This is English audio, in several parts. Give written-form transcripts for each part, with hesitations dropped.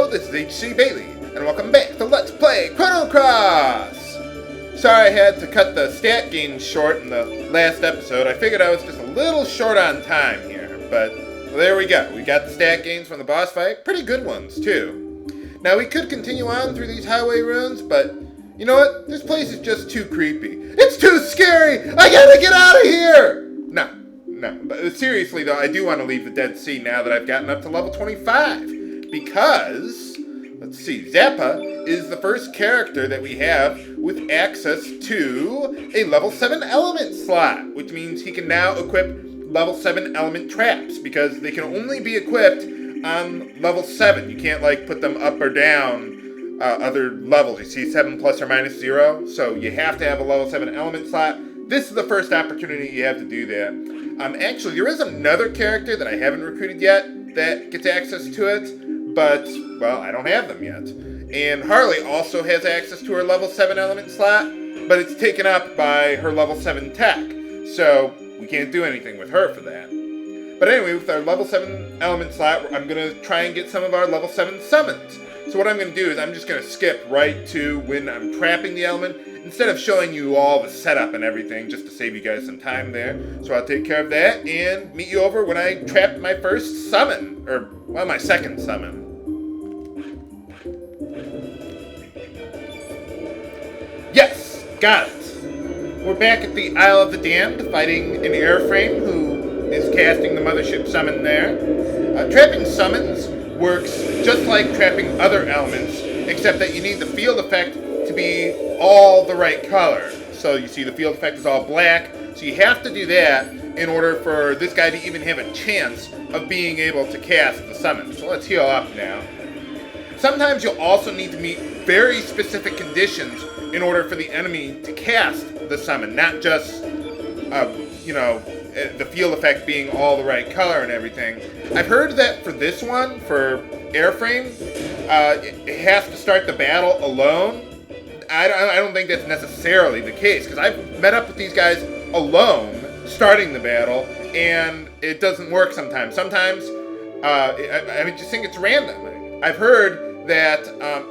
Hello, this is HC Bailey, and welcome back to Let's Play Chrono Cross! Sorry I had to cut the stat gains short in the last episode. I figured I was just a little short on time here, but well, there we go. We got the stat gains from the boss fight. Pretty good ones, too. Now, we could continue on through these highway runes, but you know what? This place is just too creepy. It's too scary! I gotta get out of here! No, but seriously though, I do want to leave the Dead Sea now that I've gotten up to level 25. Because, let's see, Zappa is the first character that we have with access to a level 7 element slot, which means he can now equip level 7 element traps, because they can only be equipped on level 7. You can't, like, put them up or down other levels. You see 7 plus or minus 0, so you have to have a level 7 element slot. This is the first opportunity you have to do that. Actually, there is another character that I haven't recruited yet that gets access to it, but, well, I don't have them yet. And Harley also has access to her level 7 element slot, but it's taken up by her level 7 tech, so we can't do anything with her for that. But anyway, with our level 7 element slot, I'm going to try and get some of our level 7 summons. So what I'm going to do is I'm just going to skip right to when I'm trapping the element, instead of showing you all the setup and everything, just to save you guys some time there. So I'll take care of that and meet you over when I trap my first summon, or, well, my second summon. Yes, got it. We're back at the Isle of the Damned, fighting an airframe who is casting the mothership summon there. Trapping summons works just like trapping other elements, except that you need the field effect to be all the right color. So you see the field effect is all black, so you have to do that in order for this guy to even have a chance of being able to cast the summon. So let's heal up now. Sometimes you'll also need to meet very specific conditions in order for the enemy to cast the summon, not just, the field effect being all the right color and everything. I've heard that for this one, for airframe, it has to start the battle alone. I don't think that's necessarily the case, because I've met up with these guys alone, starting the battle, and it doesn't work sometimes. Sometimes, I just think it's random. I've heard that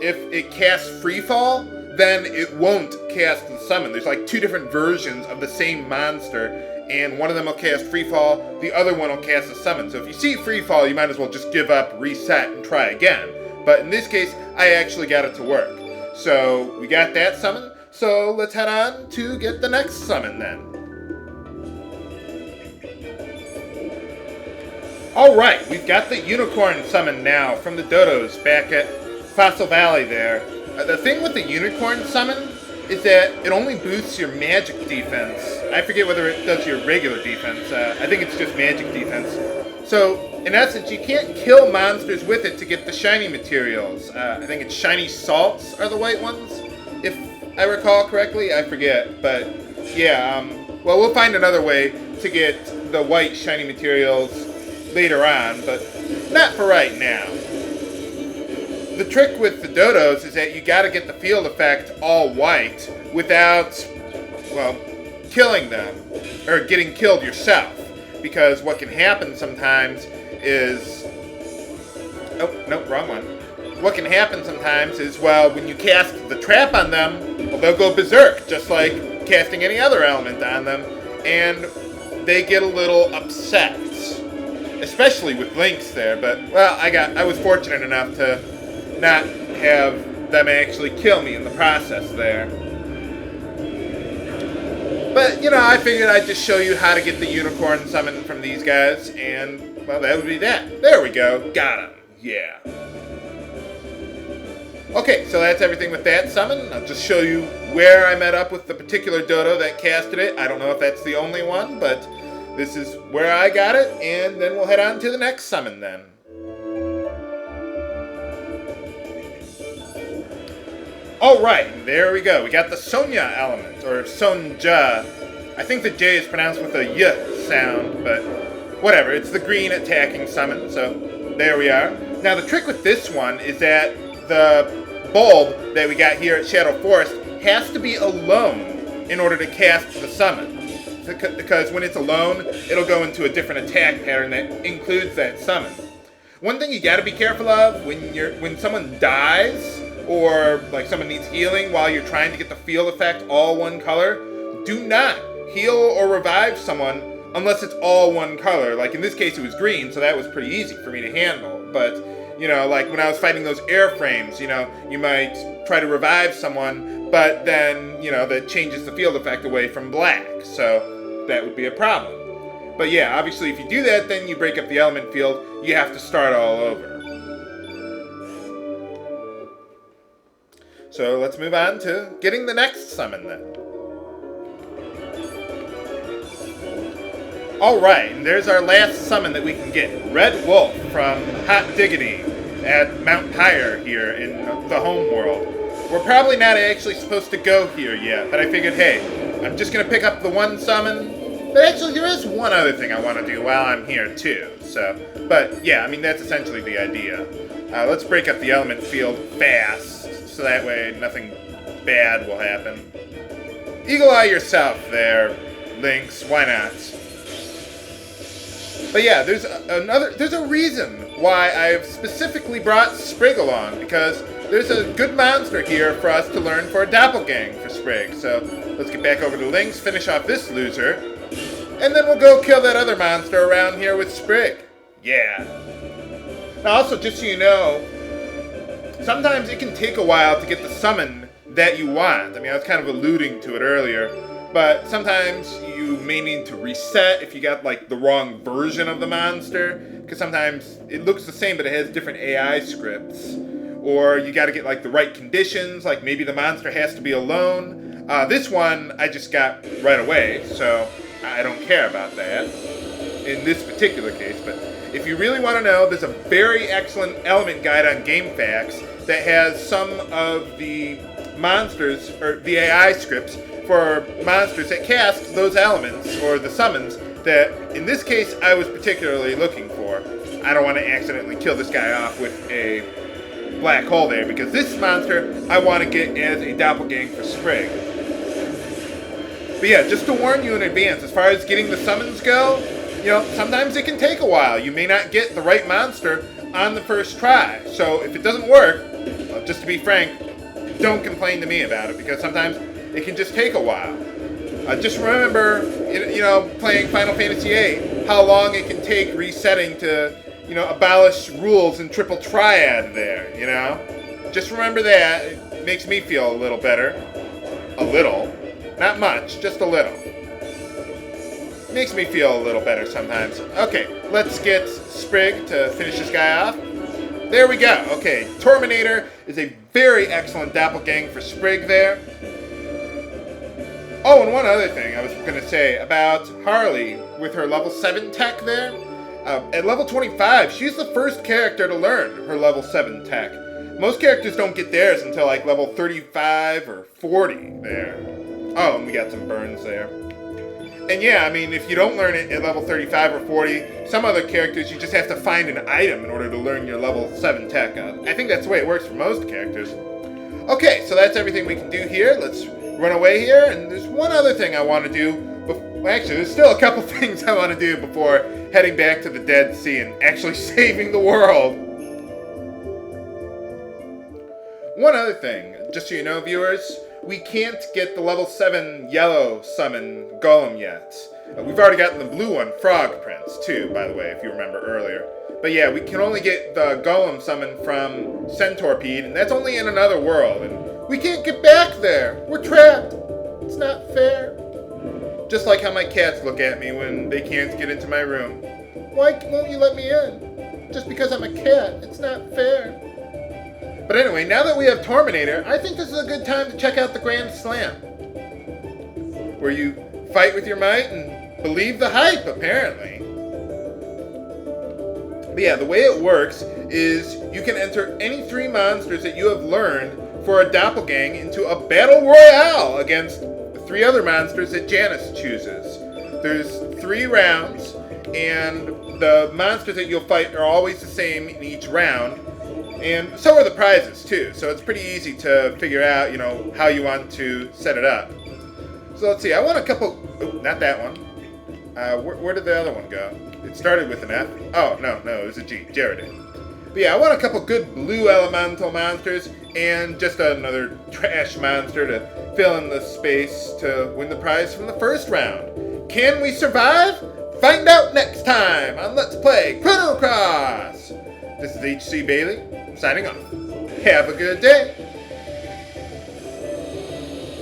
if it casts free fall, then it won't cast the summon. There's like two different versions of the same monster, and one of them will cast free fall, the other one will cast a summon. So if you see free fall, you might as well just give up, reset, and try again. But in this case, I actually got it to work. So we got that summon, so let's head on to get the next summon then. Alright, we've got the unicorn summon now from the dodos back at Fossil Valley there. The thing with the unicorn summon is that it only boosts your magic defense. I forget whether it does your regular defense. I think it's just magic defense. So, in essence, you can't kill monsters with it to get the shiny materials. I think it's shiny salts are the white ones, if I recall correctly. I forget, but yeah, well, we'll find another way to get the white shiny materials later on, but not for right now. The trick with the dodos is that you gotta get the field effect all white without, well, killing them, or getting killed yourself. Because what can happen sometimes is... Oh, no, wrong one. What can happen sometimes is, well, when you cast the trap on them, well, they'll go berserk, just like casting any other element on them, and they get a little upset. Especially with Lynx there, but, well, I was fortunate enough to not have them actually kill me in the process there. But, I figured I'd just show you how to get the unicorn summon from these guys, and, well, that would be that. There we go. Got him. Yeah. Okay, so that's everything with that summon. I'll just show you where I met up with the particular dodo that casted it. I don't know if that's the only one, but this is where I got it, and then we'll head on to the next summon then. Alright, there we go. We got the Sonya element, or Sonja. I think the J is pronounced with a Y sound, but whatever. It's the green attacking summon, so there we are. Now, the trick with this one is that the bulb that we got here at Shadow Forest has to be alone in order to cast the summon. Because when it's alone, it'll go into a different attack pattern that includes that summon. one thing you gotta be careful of when someone dies, or like someone needs healing while you're trying to get the field effect all one color, do not heal or revive someone unless it's all one color. Like in this case it was green, so that was pretty easy for me to handle. But, you know, like when I was fighting those airframes, you know, you might try to revive someone, but then, you know, that changes the field effect away from black, so that would be a problem. But yeah, obviously if you do that, then you break up the element field, you have to start all over. So let's move on to getting the next summon then. Alright, and there's our last summon that we can get. Red Wolf from Hot Diggity at Mount Pyre here in the home world. We're probably not actually supposed to go here yet, but I figured, hey, I'm just going to pick up the one summon. But actually, there is one other thing I want to do while I'm here too. So, but yeah, I mean, that's essentially the idea. Let's break up the element field fast, so that way nothing bad will happen. Eagle Eye yourself there, Lynx, why not? But yeah, there's a reason why I've specifically brought Sprig along, because there's a good monster here for us to learn for a doppelgang for Sprig. So let's get back over to Lynx, finish off this loser, and then we'll go kill that other monster around here with Sprig. Yeah. Now also, just so you know, sometimes it can take a while to get the summon that you want. I mean, I was kind of alluding to it earlier, but sometimes you may need to reset if you got like the wrong version of the monster, because sometimes it looks the same but it has different AI scripts. Or you got to get like the right conditions, like maybe the monster has to be alone. This one I just got right away, so I don't care about that in this particular case. But if you really want to know, there's a very excellent element guide on GameFAQs that has some of the monsters, or the AI scripts, for monsters that cast those elements, or the summons, that in this case I was particularly looking for. I don't want to accidentally kill this guy off with a black hole there, because this monster I want to get as a doppelgang for Sprig. But yeah, just to warn you in advance, as far as getting the summons go, you know, sometimes it can take a while. You may not get the right monster on the first try. So if it doesn't work, well, just to be frank, don't complain to me about it, because sometimes it can just take a while. Just remember, you know, playing Final Fantasy VIII, how long it can take resetting to, you know, abolish rules in Triple Triad there, you know? Just remember that. It makes me feel a little better. A little. Not much, just a little. Makes me feel a little better sometimes. Okay, let's get Sprig to finish this guy off. There we go. Okay, Torminator is a very excellent doppelgang for Sprig there. Oh, and one other thing I was going to say about Harley with her level 7 tech there. At level 25, she's the first character to learn her level 7 tech. Most characters don't get theirs until like level 35 or 40 there. Oh, and we got some burns there. And yeah, I mean, if you don't learn it at level 35 or 40, some other characters you just have to find an item in order to learn your level 7 tech up. I think that's the way it works for most characters. Okay, so that's everything we can do here. Let's run away here, and there's one other thing I want to do. Actually, there's still a couple things I want to do before heading back to the Dead Sea and actually saving the world. One other thing, just so you know, viewers, we can't get the level 7 yellow summon golem yet. We've already gotten the blue one, Frog Prince, too, by the way, if you remember earlier. But yeah, we can only get the golem summon from Centaurpede, and that's only in another world, and we can't get back there. We're trapped. It's not fair. Just like how my cats look at me when they can't get into my room. Why won't you let me in? Just because I'm a cat. It's not fair. But anyway, now that we have Torminator, I think this is a good time to check out the Grand Slam. Where you fight with your might and believe the hype, apparently. But yeah, the way it works is you can enter any 3 monsters that you have learned for a doppelgang into a battle royale against 3 other monsters that Janice chooses. There's 3 rounds, and the monsters that you'll fight are always the same in each round, and so are the prizes too, so it's pretty easy to figure out, you know, how you want to set it up. So let's see, I want a couple, oh, not that one. Where did the other one go? It started with an F. Oh, no, it was a G, Jared. But yeah, I want a couple good blue elemental monsters and just another trash monster to fill in the space to win the prize from the first round. Can we survive? Find out next time on Let's Play Chrono Cross! This is HC Bailey, signing off. Have a good day!